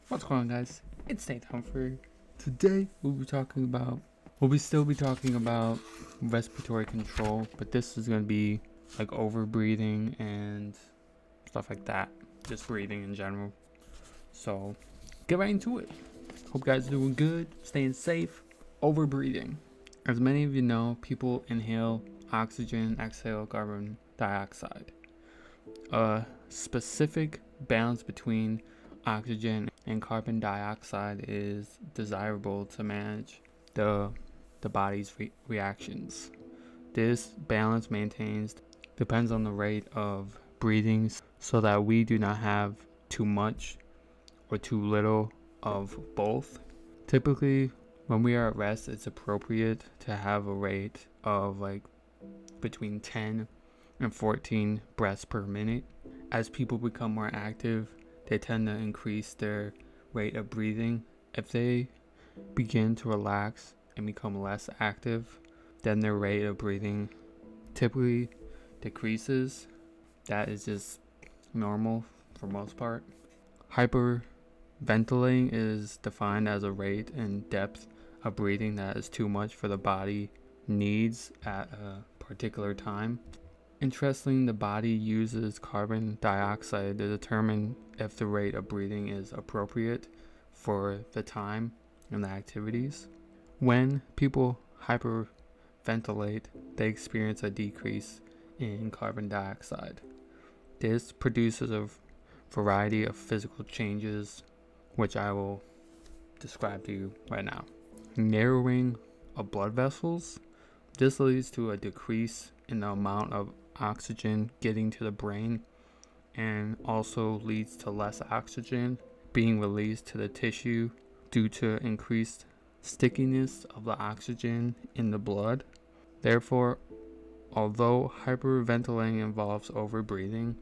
What's going on, guys? It's Humphrey. Today we'll still be talking about respiratory control, but this is gonna be like over breathing and stuff like that. Just breathing in general. So get right into it. Hope you guys are doing good, staying safe. Over breathing. As many of you know, people inhale oxygen, exhale carbon dioxide. A specific balance between oxygen and carbon dioxide is desirable to manage the body's reactions. This balance depends on the rate of breathing so that we do not have too much or too little of both. Typically, when we are at rest, it's appropriate to have a rate of like between 10 and 14 breaths per minute. As people become more active, they tend to increase their rate of breathing. If they begin to relax and become less active, then their rate of breathing typically decreases. That is just normal for most part. Hyperventilating is defined as a rate and depth of breathing that is too much for the body needs at a particular time. Interestingly, the body uses carbon dioxide to determine if the rate of breathing is appropriate for the time and the activities. When people hyperventilate, they experience a decrease in carbon dioxide. This produces a variety of physical changes, which I will describe to you right now. Narrowing of blood vessels. This leads to a decrease in the amount of oxygen getting to the brain and also leads to less oxygen being released to the tissue due to increased stickiness of the oxygen in the blood. Therefore, although hyperventilating involves overbreathing,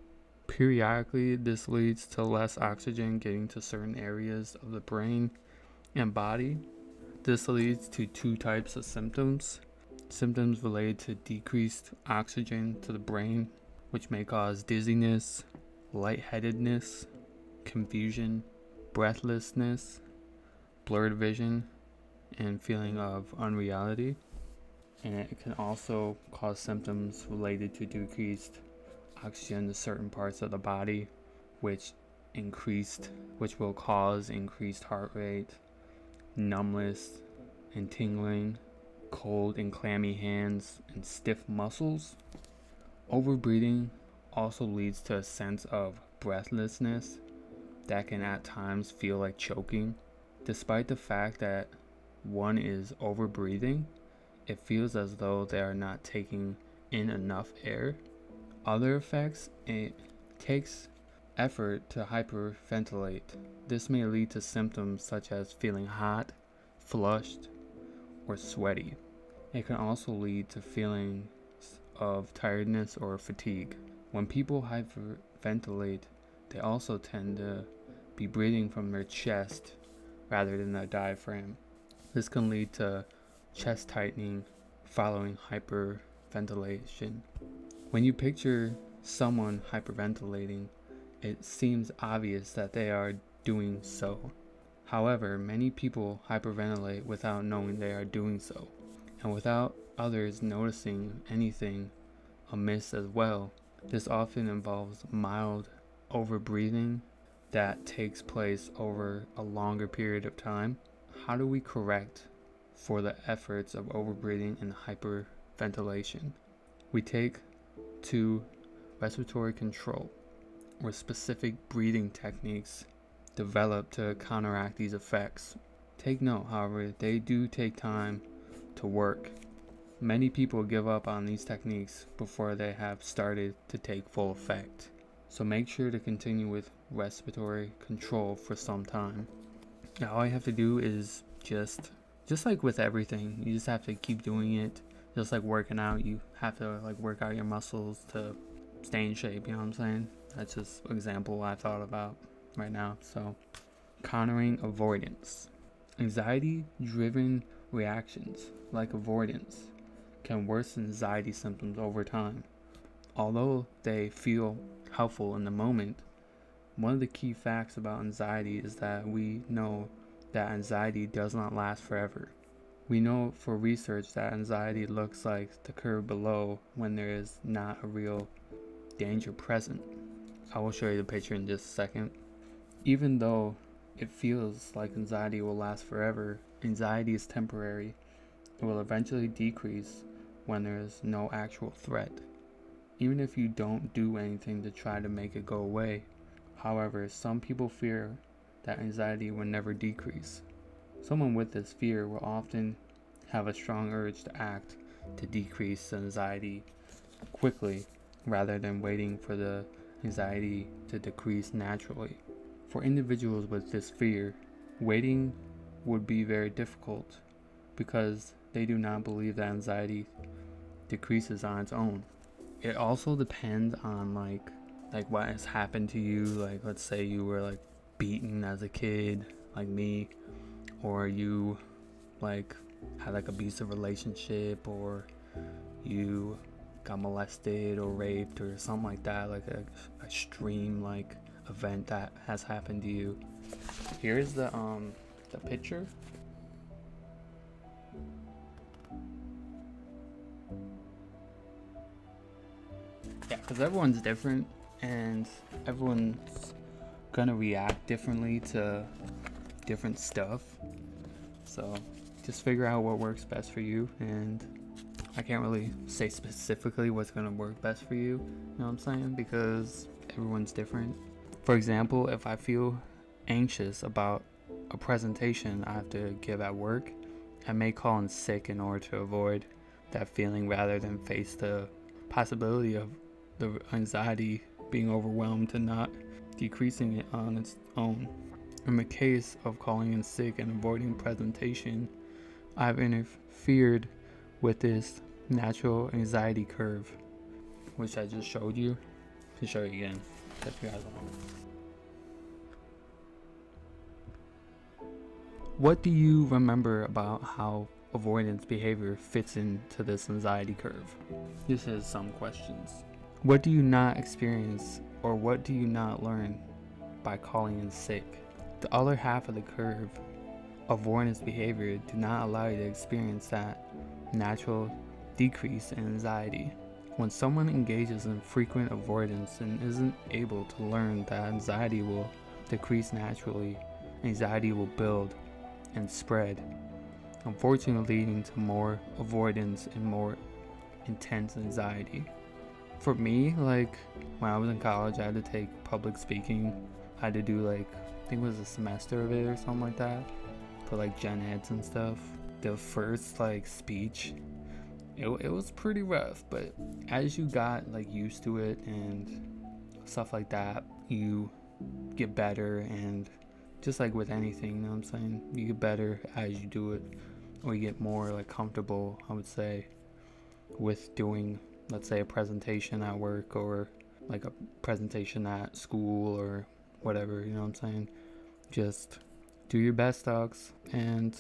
periodically this leads to less oxygen getting to certain areas of the brain and body. This leads to two types of symptoms. Symptoms related to decreased oxygen to the brain, which may cause dizziness, lightheadedness, confusion, breathlessness, blurred vision, and feeling of unreality. And it can also cause symptoms related to decreased oxygen to certain parts of the body, which will cause increased heart rate, numbness and tingling, cold and clammy hands, and stiff muscles. Overbreathing also leads to a sense of breathlessness that can at times feel like choking. Despite the fact that one is overbreathing, it feels as though they are not taking in enough air. Other effects, it takes effort to hyperventilate. This may lead to symptoms such as feeling hot, flushed, or sweaty. It can also lead to feelings of tiredness or fatigue. When people hyperventilate, they also tend to be breathing from their chest rather than their diaphragm. This can lead to chest tightening following hyperventilation. When you picture someone hyperventilating, it seems obvious that they are doing so. However, many people hyperventilate without knowing they are doing so, and without others noticing anything amiss as well. This often involves mild overbreathing that takes place over a longer period of time. How do we correct for the efforts of overbreathing and hyperventilation? We take to respiratory control, or specific breathing techniques developed to counteract these effects. Take note, however, they do take time to work. Many people give up on these techniques before they have started to take full effect. So make sure to continue with respiratory control for some time. Now, all you have to do is just like with everything, you just have to keep doing it. Just like working out, you have to like work out your muscles to stay in shape, you know what I'm saying? That's just an example I thought about right now. So, countering avoidance. Anxiety-driven reactions, like avoidance, can worsen anxiety symptoms over time. Although they feel helpful in the moment, One of the key facts about anxiety is that we know that anxiety does not last forever. We know for research that anxiety looks like the curve below when there is not a real danger present. I will show you the picture in just a second. Even though it feels like anxiety will last forever, anxiety is temporary. It will eventually decrease when there is no actual threat, even if you don't do anything to try to make it go away. However, some people fear that anxiety will never decrease. Someone with this fear will often have a strong urge to act to decrease the anxiety quickly rather than waiting for the anxiety to decrease naturally. For individuals with this fear, waiting would be very difficult because they do not believe that anxiety decreases on its own. It also depends on like what has happened to you. Like, let's say you were like beaten as a kid, like me, or you like had like abusive relationship, or you got molested or raped or something like that, like a extreme like event that has happened to you. Here's the picture. Yeah, because everyone's different and everyone's gonna react differently to different stuff. So just figure out what works best for you, and I can't really say specifically what's gonna work best for you, you know what I'm saying? Because everyone's different. For example, if I feel anxious about a presentation I have to give at work, I may call in sick in order to avoid that feeling rather than face the possibility of the anxiety being overwhelmed and not decreasing it on its own. In the case of calling in sick and avoiding presentation, I've interfered with this natural anxiety curve, which I just showed you. I can show you again if you guys want. What do you remember about how avoidance behavior fits into this anxiety curve? This is some questions. What do you not experience, or what do you not learn by calling in sick? The other half of the curve, avoidance behavior, do not allow you to experience that natural decrease in anxiety. When someone engages in frequent avoidance and isn't able to learn that anxiety will decrease naturally, anxiety will build and spread, unfortunately leading to more avoidance and more intense anxiety. For me, like when I was in college, I had to take public speaking. I had to do like, I think it was a semester of it or something like that, for like gen eds and stuff. The first like speech, it was pretty rough, but as you got like used to it and stuff like that, you get better. And just like with anything, you know what I'm saying, you get better as you do it, or you get more like comfortable, I would say, with doing, let's say, a presentation at work or like a presentation at school or whatever, you know what I'm saying. Just do your best, dogs, and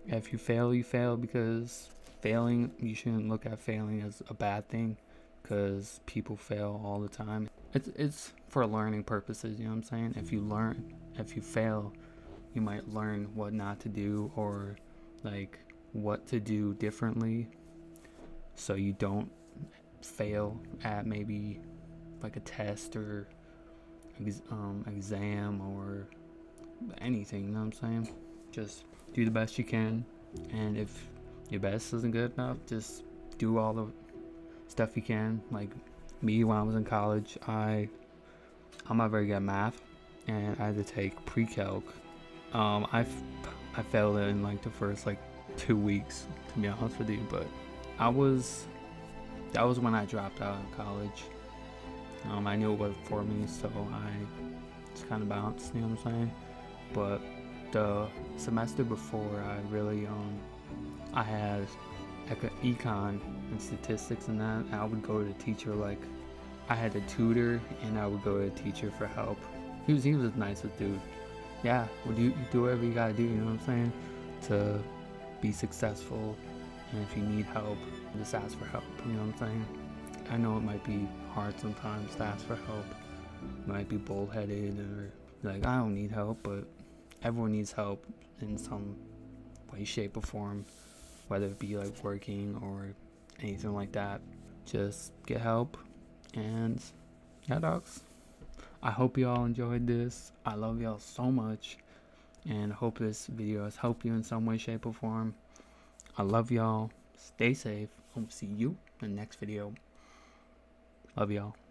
if you fail, you fail, because failing, you shouldn't look at failing as a bad thing, because people fail all the time. It's for learning purposes, you know what I'm saying. If you fail, you might learn what not to do, or like what to do differently, so you don't fail at maybe like a test or exam or anything, you know what I'm saying. Just do the best you can, and if your best isn't good enough, just do all the stuff you can. Like me, when I was in college, I'm not very good at math, and I had to take pre-calc. I failed it in like the first like 2 weeks, to be honest with you, but that was when I dropped out of college. I knew it wasn't for me, so I just kind of bounced, you know what I'm saying. But the semester before, I had econ and statistics and that, and I would go to the teacher, like I had a tutor, and I would go to the teacher for help. He was the nicest dude. Yeah, well, you do whatever you gotta do, you know what I'm saying, to be successful. And if you need help, just ask for help, you know what I'm saying. I know it might be hard sometimes to ask for help, might be bullheaded or like, I don't need help, but everyone needs help in some way, shape, or form, whether it be like working or anything like that. Just get help. And yeah, dogs, I hope y'all enjoyed this. I love y'all so much, and I hope this video has helped you in some way, shape, or form. I love y'all. Stay safe. I'll see you in the next video. Love y'all.